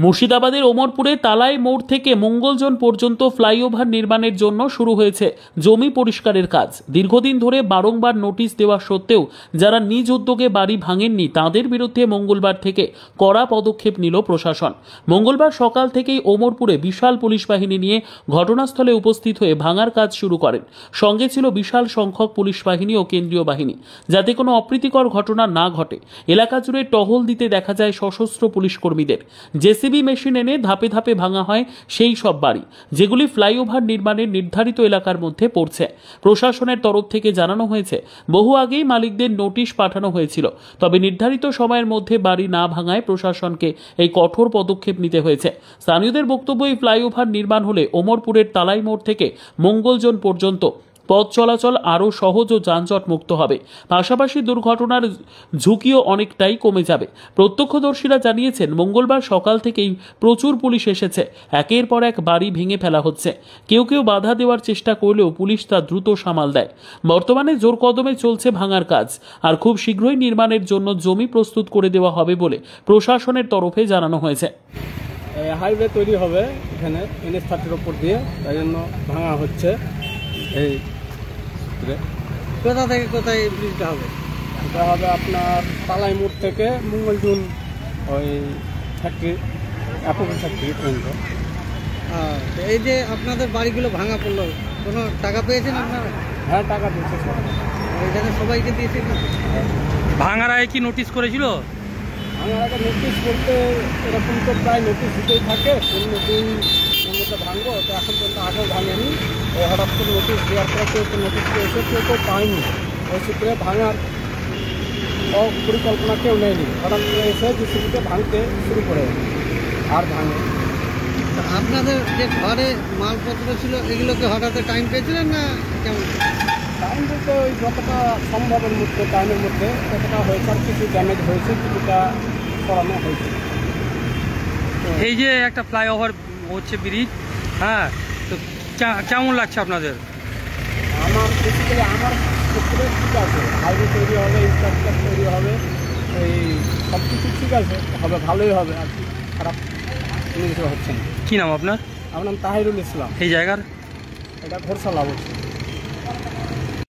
মুর্শিদাবাদের ওমরপুরে তালাই মোড় থেকে মঙ্গলজন পর্যন্ত ফ্লাইওভার নির্মাণের জন্য শুরু হয়েছে জমি পরিষ্কারের কাজ। দীর্ঘদিন ধরে বারংবার নোটিশ দেওয়া সত্ত্বেও যারা নিজ উদ্যোগে বাড়ি ভাঙেননি তাদের বিরুদ্ধে মঙ্গলবার থেকে কড়া পদক্ষেপ নিল প্রশাসন। মঙ্গলবার সকাল থেকেই ওমরপুরে বিশাল পুলিশ বাহিনী নিয়ে ঘটনাস্থলে উপস্থিত হয়ে ভাঙার কাজ শুরু করেন। সঙ্গে ছিল বিশাল সংখ্যক পুলিশ বাহিনী ও কেন্দ্রীয় বাহিনী, যাতে কোনো অপ্রীতিকর ঘটনা না ঘটে। এলাকা জুড়ে টহল দিতে দেখা যায় সশস্ত্র পুলিশ কর্মীদের। জেসিবি মেশিন এনে ধাপে ধাপে ভাঙা হয় সেই সব বাড়ি যেগুলি ফ্লাইওভার নির্মাণের নির্ধারিত এলাকার মধ্যে পড়ছে। প্রশাসনের তরফ থেকে জানানো হয়েছে, বহু আগেই মালিকদের নোটিশ পাঠানো হয়েছিল, তবে নির্ধারিত সময়ের মধ্যে বাড়ি না ভাঙায় প্রশাসনকে এই কঠোর পদক্ষেপ নিতে হয়েছে। স্থানীয়দের বক্তব্য, এই ফ্লাইওভার নির্মাণ হলে ওমরপুরের তালাই মোড় থেকে মঙ্গলজন পর্যন্ত পথ চলাচল আরও সহজ ও যানজট মুক্ত হবে। পাশাপাশি দুর্ঘটনার ঝুঁকিও অনেকটাই কমে যাবে। প্রত্যক্ষদর্শীরা জানিয়েছেন, মঙ্গলবার সকাল থেকেই প্রচুর পুলিশ এসেছে। একের পর এক বাড়ি ভেঙে ফেলা হচ্ছে। কেউ কেউ বাধা দেওয়ার চেষ্টা করলেও পুলিশ তা দ্রুত সামাল দেয়। বর্তমানে জোর কদমে চলছে ভাঙার কাজ, আর খুব শীঘ্রই নির্মাণের জন্য জমি প্রস্তুত করে দেওয়া হবে বলে প্রশাসনের তরফে জানানো হয়েছে। হাইওয়ে তৈরি হবে এখানে NH-30 ওপর দিয়ে, তাই জন্য ভাঙা হচ্ছে। এই কোথা থেকে কোথায় ব্রিজটা হবে? এটা হবে আপনার তালাই মোড় থেকে মঙ্গলজন ওই ফ্যাক্টরি, অ্যাপোলো ফ্যাক্টরি পর্যন্ত। এই যে আপনাদের বাড়িগুলো ভাঙা পড়লো, কোনো টাকা পেয়েছেন আপনারা? হ্যাঁ, টাকা দিচ্ছে এখানে সবাইকে দিয়েছে। ভাঙার আগে কি নোটিশ করেছিল? ভাঙার আগে নোটিশ বলতে এরকম তো প্রায় নোটিশ দিতেই থাকে, দিন মধ্যে ভাঙবো, তো এখন পর্যন্ত আগেও ভাঙেনি। হঠাৎ করে নোটিশ দেওয়ার পরে কেউ তো নোটিশ পেয়েছে, কেউ তো পায়নি। ওই সূত্রে ভাঙার পরিকল্পনা কেউ নেয়নি। হঠাৎ করে এসে জেসিবিতে ভাঙতে শুরু করে আর ভাঙে। আপনাদের যে ঘরে মালপত্র ছিল এগুলোকে হঠাৎ টাইম পেয়েছিলেন না কেমন? টাইম বলতে ওই যতটা সম্ভবের মধ্যে, টাইমের মধ্যে ততটা হয়েছে। আর কিছু ড্যামেজ হয়েছে, কিছুটা সরানো হয়েছে। এই যে একটা ফ্লাইওভার হচ্ছে ব্রিজ, হ্যাঁ, তো কেমন লাগছে আপনাদের? আমার বেসিক্যালি আমার ক্ষেত্রে ঠিক আছে। হাইওয়ে তৈরি হবে, ইনফ্রাস্ট্রাকচার তৈরি হবে, এই সব কিছু ঠিক আছে, হবে, ভালোই হবে। আর কি খারাপ কোনো কিছু হচ্ছে না। কী নাম আপনার? আমার নাম তাহিরুল ইসলাম। এই জায়গার? এটা ঘোরসালা বলছি।